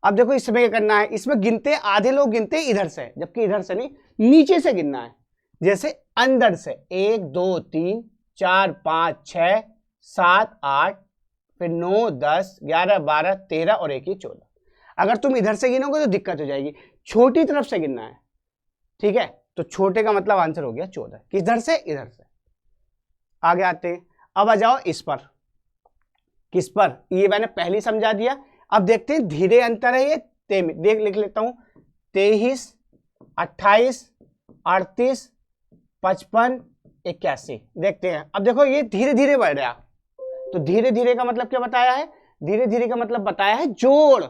Speaker 1: अब देखो इसमें क्या करना है, इसमें गिनते आधे लोग गिनते इधर से, जबकि इधर से नहीं, नीचे से गिनना है। जैसे अंदर से 1 2 3 4 5 6 7 8, फिर 9 10 11 12 13 और 1 14। अगर तुम इधर से गिनोगे तो दिक्कत हो जाएगी, छोटी तरफ से गिनना है, ठीक है। तो छोटे का मतलब आंसर हो गया 14, किधर से, इधर से। आगे आते हैं, अब आ जाओ इस पर, किस पर, ये मैंने पहले समझा दिया। अब देखते हैं धीरे अंतर है ये, देख लिख लेता हूं, 23 28 38 55 81। देखते हैं, अब देखो ये धीरे धीरे बढ़ रहा, तो धीरे धीरे का मतलब क्या बताया है, धीरे धीरे का मतलब बताया है जोड़।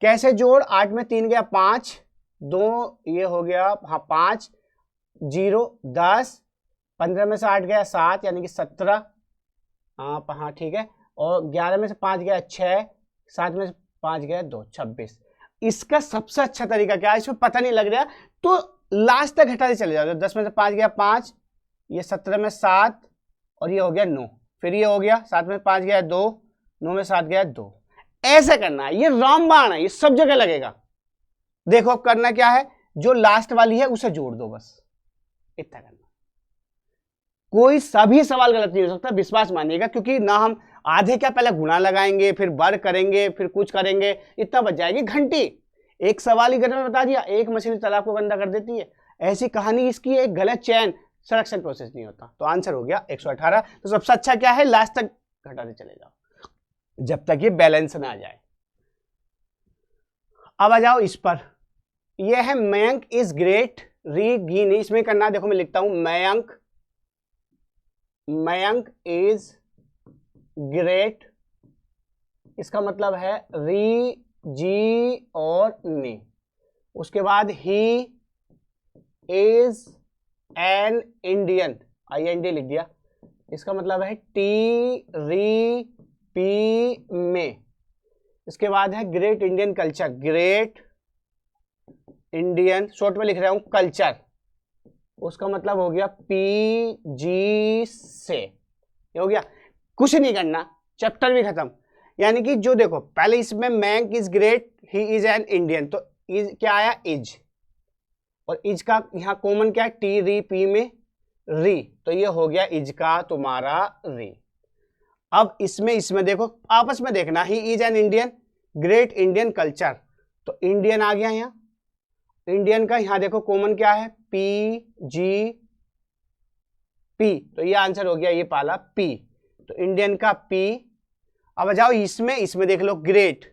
Speaker 1: कैसे जोड़, 8 में 3 गया 5, 2 ये हो गया, हाँ 5 0 10, 15 में से 8 गया 7 यानी कि 17, हाँ ठीक है, और 11 में से 5 गया 6, 7 में से 5 गया 2, 26। इसका सबसे अच्छा तरीका क्या है, इसमें पता नहीं लग रहा तो लास्ट तक घटाते चले जाओ। 10 में से 5 गया 5, ये 17 में 7 और ये हो गया 9, फिर ये हो गया 7 में 5 गया 2, 9 में 7 गया 2। ऐसे करना है, ये रामबाण है, ये सब जगह लगेगा। देखो अब करना क्या है, जो लास्ट वाली है उसे जोड़ दो, बस इतना करना। कोई सभी सवाल गलत नहीं हो सकता, विश्वास मानिएगा, क्योंकि ना हम आधे क्या पहले गुणा लगाएंगे, फिर वर्ग करेंगे, फिर कुछ करेंगे, इतना बच जाएगी घंटी। एक सवाल ही गलत में बता दिया, एक मछली तालाब को गंदा कर देती है, ऐसी कहानी इसकी, एक गलत चयन, सिलेक्शन प्रोसेस नहीं होता। तो आंसर हो गया 118। तो सबसे अच्छा क्या है, लास्ट तक घटाते चले जाओ जब तक ये बैलेंस ना आ जाए। अब आ जाओ इस पर, यह है मयंक इज ग्रेट रीगिनी। इसमें करना, देखो मैं लिखता हूं मयंक इज ग्रेट, इसका मतलब है री जी और नी। उसके बाद he is an Indian, IND लिख दिया, इसका मतलब है टी री पी में। इसके बाद है great Indian culture, great Indian short में लिख रहा हूं कल्चर, उसका मतलब हो गया PG से। ये हो गया, कुछ नहीं करना, चैप्टर भी खत्म। यानी कि जो देखो पहले इसमें Mayank is great, he is an Indian, तो इज क्या आया, इज, और इज का यहां कॉमन क्या है, टी री पी में री, तो ये हो गया इज का तुम्हारा री। अब इसमें देखो आपस में देखना, he is an Indian, great Indian culture, तो इंडियन आ गया यहाँ, इंडियन का यहां देखो कॉमन क्या है, PG P, तो ये आंसर हो गया ये पाला P, तो इंडियन का P। अब जाओ इसमें देख लो ग्रेट,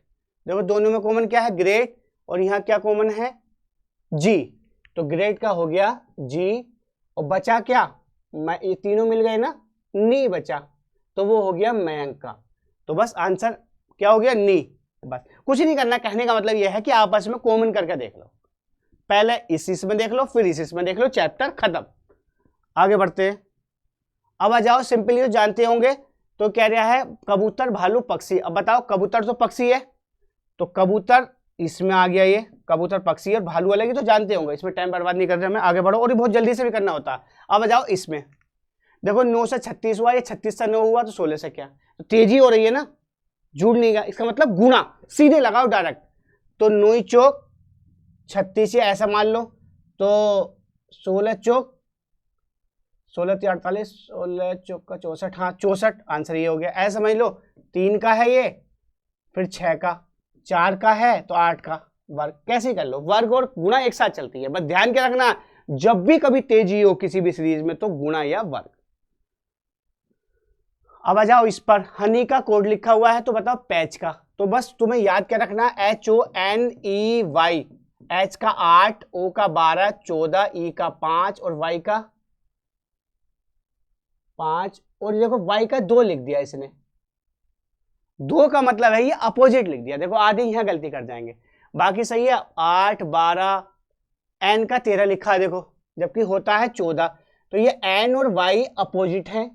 Speaker 1: देखो दोनों में कॉमन क्या है, ग्रेट, और यहां क्या कॉमन है, G, तो ग्रेट का हो गया G, और बचा क्या, ये तीनों मिल गए ना, नी बचा, तो वो हो गया मयंक का। तो बस आंसर क्या हो गया, नी। बस कुछ नहीं करना, कहने का मतलब यह है कि आपस में कॉमन करके देख लो, पहले इसमें देख लो, फिर इसमें देख लो, चैप्टर खत्म। आगे बढ़ते हैं, अब आ जाओ सिंपली तो जानते होंगे, तो कह रहा है कबूतर भालू पक्षी। अब बताओ कबूतर तो पक्षी है, तो कबूतर इसमें आ गया, ये कबूतर पक्षी है, और भालू अलग ही, तो जानते होंगे, इसमें टाइम बर्बाद नहीं कर रहे हमें, आगे बढ़ो, और ये बहुत जल्दी से भी करना होता है। अब आ जाओ इसमें देखो 9 से 36 हुआ, ये 36 से 9 हुआ, तो 16 से क्या, तो तेजी हो रही है ना, झूठ नहीं गया, इसका मतलब गुणा, सीधे लगाओ डायरेक्ट, तो 9 चौक 36, ऐसा मान लो, तो 16 चौक 16 48, 16 चौक का 64, हाँ 64, आंसर ये हो गया, ऐसा समझ लो। 3 का है ये, फिर 6 का, 4 का है तो 8 का वर्ग, कैसे कर लो, वर्ग और गुणा एक साथ चलती है, बस ध्यान के रखना जब भी कभी तेजी हो किसी भी सीरीज में तो गुणा या वर्ग। अब आ जाओ इस पर, हनी का कोड लिखा हुआ है तो बताओ पैच का, तो बस तुम्हें याद क्या रखना, HONEY, H का 8, O का 12, 14, E का 5 और Y का 5, और देखो Y का 2 लिख दिया इसने, 2 का मतलब है ये अपोजिट लिख दिया, देखो आधे यहां गलती कर जाएंगे, बाकी सही है। 8, 12, N का 13 लिखा है देखो, जबकि होता है 14, तो ये N और Y अपोजिट है।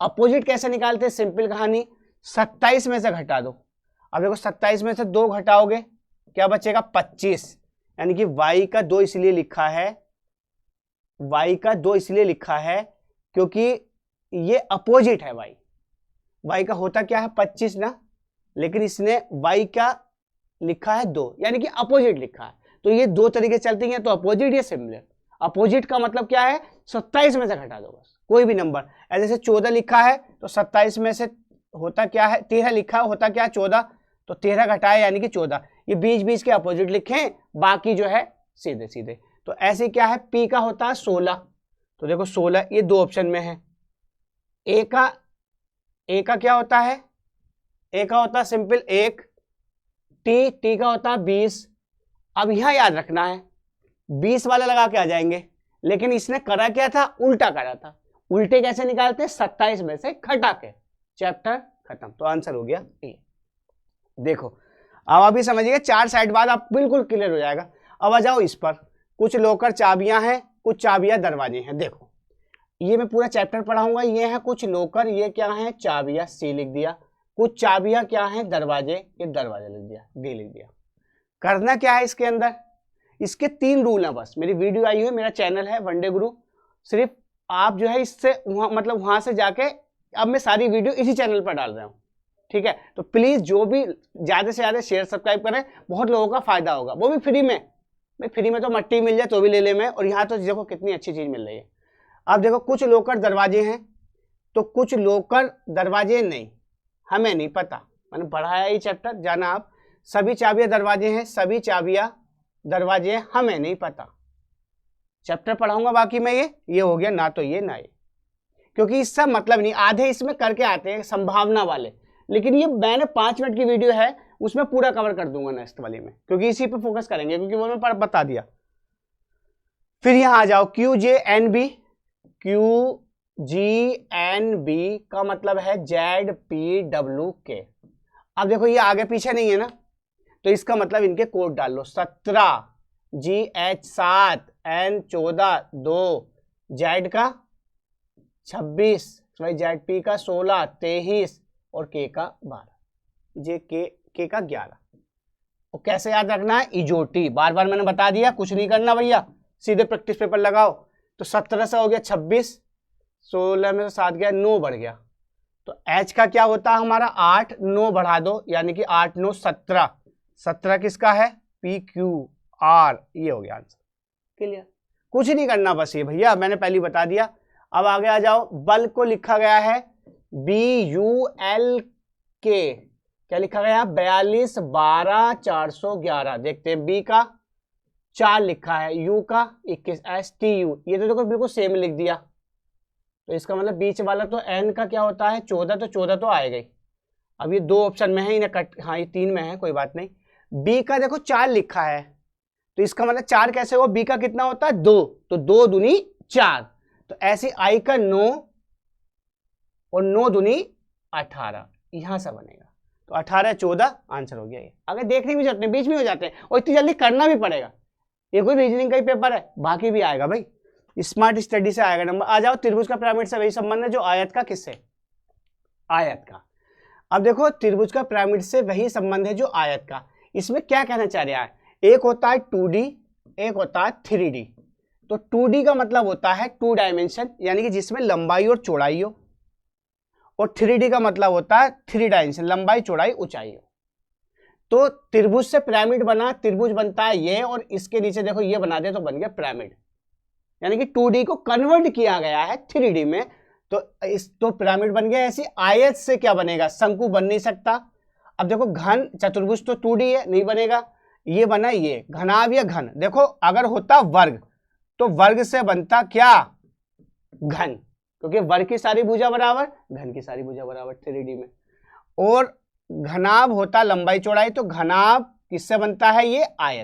Speaker 1: अपोजिट कैसे निकालते हैं, सिंपल कहानी, 27 में से घटा दो। अब देखो 27 में से 2 घटाओगे क्या बचेगा, 25, यानी कि y का 2 इसलिए लिखा है, y का 2 इसलिए लिखा है क्योंकि ये अपोजिट है, y का होता क्या है 25 ना, लेकिन इसने y का लिखा है 2, यानी कि अपोजिट लिखा है, तो ये 2 तरीके चलती हैं, तो अपोजिट या सिमिलर। अपोजिट का मतलब क्या है, 27 में से घटा दो बस कोई भी नंबर, जैसे 14 लिखा है तो 27 में से होता क्या है, 13 लिखा है होता क्या है 14, तो 13 घटाए यानी कि 14, ये बीच बीच के अपोजिट लिखें, बाकी जो है सीधे सीधे। तो ऐसे क्या है, P का होता है 16, तो देखो 16 ये 2 ऑप्शन में है। A का क्या होता है, A का होता है सिंपल 1, T का होता है 20। अब यहां याद रखना है 20 वाले लगा के आ जाएंगे, लेकिन इसने करा क्या था, उल्टा करा था। उल्टे कैसे निकालते हैं, 27 में से घटा के, चैप्टर खत्म, तो आंसर हो गया ए। देखो अब अभी समझिए 4 साइड बाद आप बिल्कुल क्लियर हो जाएगा। अब आ जाओ इस पर, कुछ लॉकर चाबियां हैं, कुछ चाबियां दरवाजे हैं। देखो ये मैं पूरा चैप्टर पढ़ाऊंगा, ये है कुछ लॉकर, ये क्या है चाबियां, सी लिख दिया, कुछ चाबियां क्या है दरवाजे, ये दरवाजा लिख दिया, डी लिख दिया। करना क्या है इसके अंदर, इसके 3 रूल हैं बस। मेरी वीडियो आई हुई है, मेरा चैनल है वनडे गुरु, सिर्फ आप जो है इससे वहां से जाके, अब मैं सारी वीडियो इसी चैनल पर डाल रहा हूँ, ठीक है। तो प्लीज जो भी ज्यादा से ज्यादा शेयर सब्सक्राइब करें, बहुत लोगों का फायदा होगा, वो भी फ्री में। भाई फ्री में तो मट्टी मिल जाए तो भी ले ले मैं, और यहाँ तो देखो कितनी अच्छी चीज मिल रही है। अब देखो कुछ लॉकर दरवाजे हैं, तो कुछ लॉकर दरवाजे नहीं, हमें नहीं पता, मैंने पढ़ाया ये चैप्टर, जाना आप। सभी चाबियां दरवाजे हैं, सभी चाबियां दरवाजे हैं, हमें नहीं पता, चैप्टर पढ़ाऊंगा बाकी मैं, ये हो गया ना, तो ये ना ये, क्योंकि इसका मतलब नहीं, आधे इसमें करके आते हैं संभावना वाले, लेकिन ये मैंने 5 मिनट की वीडियो है, उसमें पूरा कवर कर दूंगा नेक्स्ट वाली में, क्योंकि इसी पे फोकस करेंगे, क्योंकि वो मैं बता दिया। फिर यहां आ जाओ QJNB, QGNB का मतलब है ZPWK। अब देखो ये आगे पीछे नहीं है ना, तो इसका मतलब इनके कोड डाल लो, 17, GH 7, N 14, 2, Z का 26, ZP का 16, 23 और K का 12, K का 11। और कैसे याद रखना है, इजोटी, बार बार मैंने बता दिया, कुछ नहीं करना भैया, सीधे प्रैक्टिस पेपर लगाओ। तो 17 से हो गया 26, 16 में से 7 गया, 9 बढ़ गया, तो H का क्या होता है हमारा 8, 9 बढ़ा दो, यानी कि 8 9 17, 17 किसका है, PQR, ये हो गया आंसर, क्लियर। कुछ नहीं करना बस ये भैया, मैंने पहले बता दिया। अब आगे आ जाओ, बल को लिखा गया है BULK, क्या लिखा गया, 42 12 411। देखते हैं, B का 4 लिखा है, U का 21, STU, ये तो देखो बिल्कुल सेम लिख दिया, तो इसका मतलब बीच वाला तो N का क्या होता है 14, तो 14 तो आएगा ही। अब ये 2 ऑप्शन में है, इन्हें कट, हाँ ये 3 में है, कोई बात नहीं। B का देखो 4 लिखा है, तो इसका मतलब 4 कैसे हुआ, B का कितना होता है 2, तो 2 दूनी 4, तो ऐसे I का 9 और 9 दूनी 18, यहां से बनेगा, तो 18 14 आंसर हो गया ये। अगर देखने भी जाते हैं बीच में हो जाते हैं, और इतनी जल्दी करना भी पड़ेगा, ये कोई रीजनिंग का ही पेपर है, बाकी भी आएगा भाई, स्मार्ट स्टडी से आएगा नंबर। आ जाओ, त्रिभुज का पिरामिड से वही संबंध है जो आयत का, किससे, आयत का। अब देखो त्रिभुज का पिरामिड से वही संबंध है जो आयत का। इसमें क्या कहना चाह रहा है, एक होता है 2D, एक होता है 3D। तो 2D का मतलब होता है 2 डायमेंशन, यानी कि जिसमें लंबाई और चौड़ाई हो, और 3D का मतलब होता है 3 डायमेंशन, लंबाई चौड़ाई ऊंचाई हो। तो त्रिभुज से पिरामिड बना, त्रिभुज बनता है ये, और इसके नीचे देखो ये बना दे तो बन गया पिरामिड, यानी कि 2D को कन्वर्ट किया गया है 3D में, तो पिरामिड बन गया। ऐसी आयत से क्या बनेगा, शंकु बन नहीं सकता, अब देखो घन चतुर्भुज तो 2D है, नहीं बनेगा। ये बना ये घनाभ या घन, देखो अगर होता वर्ग तो वर्ग से बनता क्या, घन, क्योंकि वर्ग की सारी भुजा बराबर घन की सारी भुजा बराबर 3D में। और घनाभ होता लंबाई चौड़ाई, तो घनाभ किससे बनता है, ये आयत